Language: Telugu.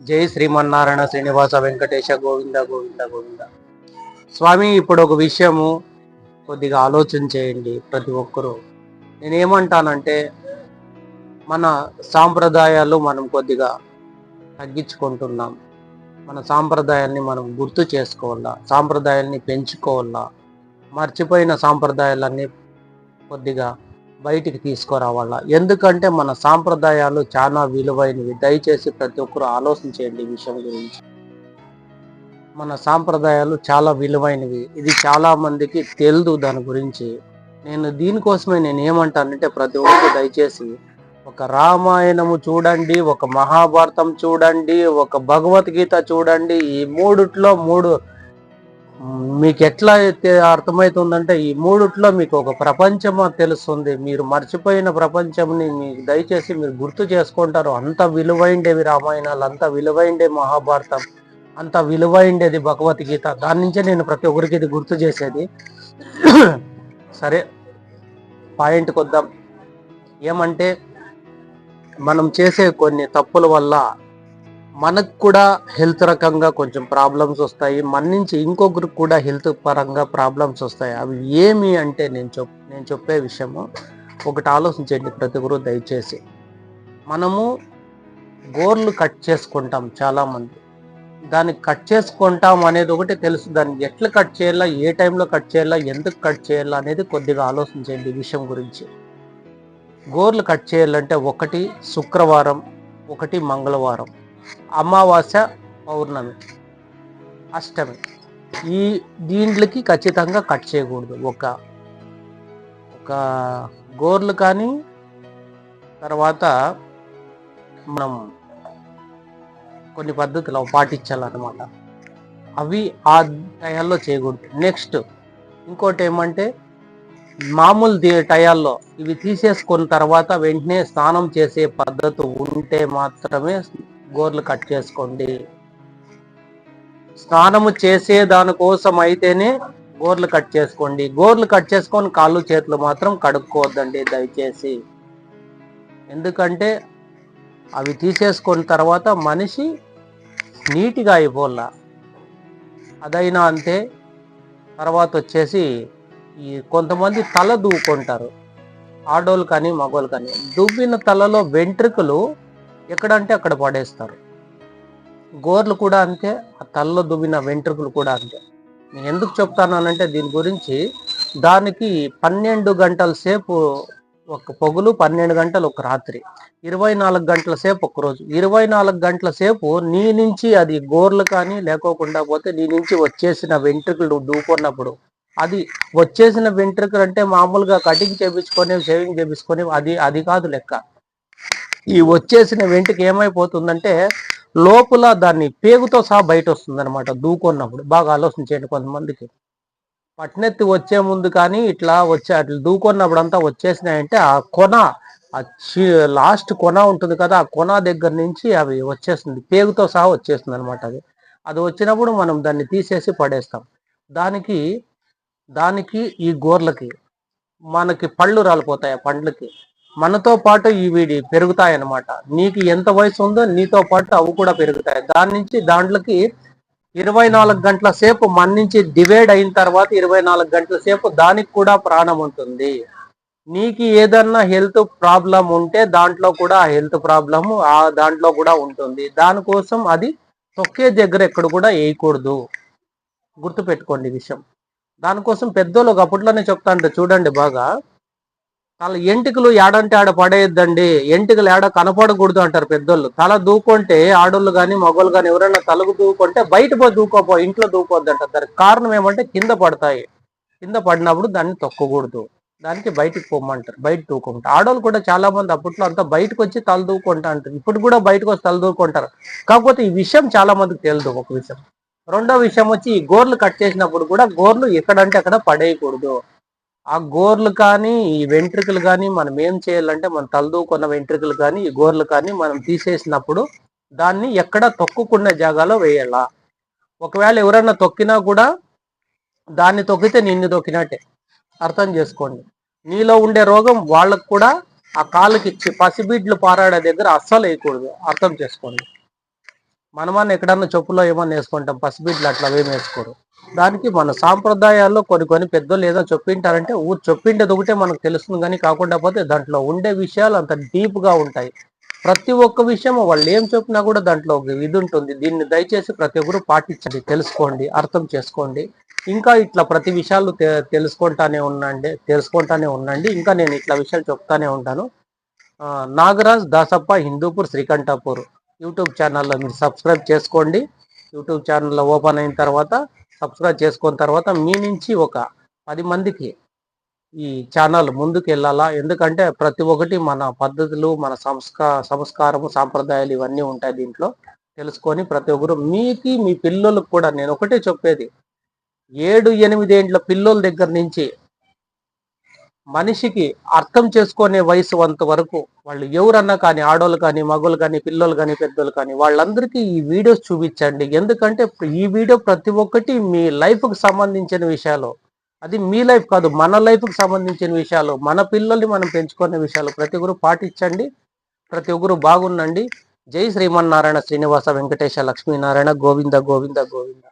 జై శ్రీమన్నారాయణ శ్రీనివాస వెంకటేశ గోవింద గోవింద గోవింద. స్వామి, ఇప్పుడు ఒక విషయము కొద్దిగా ఆలోచన చేయండి ప్రతి ఒక్కరూ. నేనేమంటానంటే, మన సాంప్రదాయాలు మనం కొద్దిగా తగ్గించుకుంటున్నాం. మన సాంప్రదాయాల్ని మనం గుర్తు చేసుకోవాలా, సాంప్రదాయాల్ని పెంచుకోవాలా. మర్చిపోయిన సాంప్రదాయాలన్నీ కొద్దిగా బయటికి తీసుకురావాలా. ఎందుకంటే మన సాంప్రదాయాలు చాలా విలువైనవి. దయచేసి ప్రతి ఒక్కరు ఆలోచించేయండి ఈ విషయం గురించి. మన సాంప్రదాయాలు చాలా విలువైనవి. ఇది చాలా మందికి తెలియదు దాని గురించి. దీనికోసమే నేను ఏమంటానంటే, ప్రతి ఒక్కరు దయచేసి ఒక రామాయణము చూడండి, ఒక మహాభారతం చూడండి, ఒక భగవద్గీత చూడండి. ఈ మూడిట్లో మీకు ఎట్లా అయితే అర్థమవుతుందంటే, ఈ మూడిట్లో మీకు ఒక ప్రపంచం తెలుస్తుంది. మీరు మర్చిపోయిన ప్రపంచంని మీకు దయచేసి మీరు గుర్తు చేసుకుంటారు. అంత విలువైండేవి రామాయణాలు, అంత విలువైండే మహాభారతం, అంత విలువైండేది భగవద్గీత. దాని నుంచే నేను ప్రతి ఒక్కరికి ఇది గుర్తు చేసేది. సరే, పాయింట్కి వద్దాం. ఏమంటే, మనం చేసే కొన్ని తప్పుల వల్ల మనకు కూడా హెల్త్ రకంగా కొంచెం ప్రాబ్లమ్స్ వస్తాయి. మన నుంచి ఇంకొకరికి కూడా హెల్త్ పరంగా ప్రాబ్లమ్స్ వస్తాయి. అవి ఏమి అంటే, నేను చెప్పే విషయము ఒకటి ఆలోచించండి ప్రతి ఒక్కరు దయచేసి. మనము గోర్లు కట్ చేసుకుంటాం చాలామంది. దాన్ని కట్ చేసుకుంటాం అనేది ఒకటి తెలుసు. దాన్ని ఎట్లా కట్ చేయాలా, ఏ టైంలో కట్ చేయాలా, ఎందుకు కట్ చేయాలా అనేది కొద్దిగా ఆలోచించండి ఈ విషయం గురించి. గోర్లు కట్ చేయాలంటే ఒకటి శుక్రవారం, ఒకటి మంగళవారం, అమావాస్య, పౌర్ణమి, అష్టమి, ఈ దీంట్లకి ఖచ్చితంగా కట్ చేయకూడదు. ఒక గోర్లు కానీ, తర్వాత మనం కొన్ని పద్ధతులు పాటించాలన్నమాట. అవి ఆ టయాల్లో చేయకూడదు. నెక్స్ట్ ఇంకోటి ఏమంటే, మామూలు టయాల్లో ఇవి తీసేసుకున్న తర్వాత వెంటనే స్నానం చేసే పద్ధతి ఉంటే మాత్రమే గోర్లు కట్ చేసుకోండి. స్నానము చేసే దానికోసం అయితేనే గోర్లు కట్ చేసుకోండి. గోర్లు కట్ చేసుకొని కాళ్ళు చేతులు మాత్రం కడుక్కోవద్దండి దయచేసి. ఎందుకంటే అవి తీసేసుకున్న తర్వాత మనిషి నీట్గా అయిపోలా. అదైనా అంతే. తర్వాత వచ్చేసి ఈ కొంతమంది తల దూకుంటారు, ఆడోళ్ళు కానీ మగోళ్ళు కానీ. దువ్విన తలలో వెంట్రుకలు ఎక్కడంటే అక్కడ పడేస్తారు. గోర్లు కూడా అంతే, ఆ తలలో దువ్విన వెంట్రుకలు కూడా అంతే. నేను ఎందుకు చెప్తానంటే దీని గురించి, దానికి 12 గంటల సేపు ఒక పొగులు, 12 గంటలు ఒక రాత్రి, 24 గంటల సేపు ఒక రోజు. 24 గంటల సేపు నీ నుంచి అది గోర్లు కానీ లేకోకుండా పోతే నీ నుంచి వచ్చేసిన వెంట్రుకలు దూకున్నప్పుడు, అది వచ్చేసిన వెంట్రుకలు అంటే మామూలుగా కటింగ్ చేపించుకొని షేవింగ్ చేపించుకొని అది కాదు లెక్క. ఈ వచ్చేసిన వెంట్రుక ఏమైపోతుందంటే లోపల దాన్ని పేగుతో సహా బయట వస్తుంది అనమాట దూకున్నప్పుడు. బాగా ఆలోచించండి. కొంతమందికి పట్నెత్తి వచ్చే ముందు కానీ అట్లా దూకున్నప్పుడు అంతా వచ్చేసినాయంటే ఆ కొన, లాస్ట్ కొన ఉంటుంది కదా, ఆ కొన దగ్గర నుంచి అవి వచ్చేస్తుంది, పేగుతో సహా వచ్చేస్తుంది అనమాట. అది వచ్చినప్పుడు మనం దాన్ని తీసేసి పడేస్తాం. దానికి ఈ గోర్లకి మనకి పళ్ళు రాలిపోతాయి. ఆ పండ్లకి మనతో పాటు ఇవి పెరుగుతాయన్నమాట. నీకు ఎంత వయసు ఉందో నీతో పాటు అవి కూడా పెరుగుతాయి. దాంట్లోకి 24 గంటల సేపు మన నుంచి డివైడ్ అయిన తర్వాత 24 గంటల సేపు దానికి కూడా ప్రాణం ఉంటుంది. నీకు ఏదన్నా హెల్త్ ప్రాబ్లం ఉంటే దాంట్లో కూడా హెల్త్ ప్రాబ్లము దాంట్లో కూడా ఉంటుంది. దానికోసం అది తొక్కే దగ్గర ఎక్కడ కూడా వేయకూడదు. గుర్తుపెట్టుకోండి ఈ విషయం. దానికోసం పెద్దోళ్ళు అప్పట్లోనే చెప్తాంటే చూడండి బాగా, తల ఎంటికలు ఏడంటే ఆడ పడేయద్దండి, ఎంటికలు ఏడ కనపడకూడదు అంటారు పెద్దోళ్ళు. తల దూకుంటే ఆడోళ్ళు కానీ మగోళ్ళు కానీ ఎవరైనా తలకు దూకుంటే బయట పోయి దూకోపో, ఇంట్లో దూకోవద్దు అంటారు. దానికి కారణం ఏమంటే కింద పడతాయి. కింద పడినప్పుడు దాన్ని తొక్కకూడదు, దానికి బయటికి పొమ్మంటారు, బయట దూకుంటారు. ఆడోళ్ళు కూడా చాలా మంది అప్పట్లో అంతా బయటకు వచ్చి తల దూకుంటా అంటారు. ఇప్పుడు కూడా బయటకు వచ్చి తల దూకుంటారు. కాకపోతే ఈ విషయం చాలా మందికి తెలియదు ఒక విషయం. రెండో విషయం వచ్చి, ఈ గోర్లు కట్ చేసినప్పుడు కూడా గోర్లు ఎక్కడంటే అక్కడ పడేయకూడదు. ఆ గోర్లు కానీ ఈ వెంట్రుకలు కానీ మనం ఏం చేయాలంటే, మన తలదూకున్న వెంట్రుకలు కానీ ఈ గోర్లు కానీ మనం తీసేసినప్పుడు దాన్ని ఎక్కడ తొక్కుకున్న జాగాలో వేయాల. ఒకవేళ ఎవరైనా తొక్కినా కూడా దాన్ని తొక్కితే నిన్ను తొక్కినట్టే అర్థం చేసుకోండి. నీలో ఉండే రోగం వాళ్ళకు కూడా ఆ కాళ్ళకి ఇచ్చి పసిబిడ్లు పారాడే దగ్గర అస్సలు వేయకూడదు. అర్థం చేసుకోండి. మనమన్నా ఎక్కడన్నా చెప్పులో ఏమన్నా వేసుకుంటాం, పసిబిడ్లు అట్లా ఏమి వేసుకోరు. దానికి మన సాంప్రదాయాల్లో కొన్ని పెద్దోళ్ళు ఏదో చెప్పింటారంటే చెప్పిండేది ఒకటే మనకు తెలుస్తుంది, కానీ కాకుండా పోతే దాంట్లో ఉండే విషయాలు అంత డీప్గా ఉంటాయి. ప్రతి ఒక్క విషయం వాళ్ళు ఏం చెప్పినా కూడా దాంట్లో ఒక ఇది ఉంటుంది. దీన్ని దయచేసి ప్రతి ఒక్కరు పాటించండి, తెలుసుకోండి, అర్థం చేసుకోండి. ఇంకా ఇట్లా ప్రతి విషయాలు తెలుసుకుంటానే ఉండండి. ఇంకా నేను ఇట్లా విషయాలు చెప్తానే ఉంటాను. నాగరాజ్ దాసప్ప హిందూపూర్ శ్రీకంఠాపూర్ యూట్యూబ్ ఛానల్లో మీరు సబ్స్క్రైబ్ చేసుకోండి. యూట్యూబ్ ఛానల్లో ఓపెన్ అయిన తర్వాత సబ్స్క్రైబ్ చేసుకున్న తర్వాత మీ నుంచి ఒక 10 మందికి ఈ ఛానల్ ముందుకు వెళ్ళాలా. ఎందుకంటే ప్రతి ఒక్కటి మన పద్ధతులు, మన సంస్కారము, సాంప్రదాయాలు ఇవన్నీ ఉంటాయి దీంట్లో. తెలుసుకొని ప్రతి ఒక్కరు మీ పిల్లలకు కూడా నేను ఒకటే చెప్పేది, 7-8 ఏండ్ల పిల్లల దగ్గర నుంచి మనిషికి అర్థం చేసుకునే వయసు అంత వరకు వాళ్ళు ఎవరన్నా కానీ, ఆడోళ్ళు కానీ, మగోళ్ళు కానీ, పిల్లలు కానీ, పెద్దోళ్ళు కానీ, వాళ్ళందరికీ ఈ వీడియోస్ చూపించండి. ఎందుకంటే ఈ వీడియో ప్రతి ఒక్కటి మీ లైఫ్కి సంబంధించిన విషయాలు. అది మీ లైఫ్ కాదు, మన లైఫ్కి సంబంధించిన విషయాలు, మన పిల్లల్ని మనం పెంచుకునే విషయాలు. ప్రతి ఒక్కరు పాటించండి, ప్రతి ఒక్కరు బాగుండండి. జై శ్రీమన్నారాయణ శ్రీనివాస వెంకటేశ లక్ష్మీనారాయణ గోవింద గోవింద గోవింద.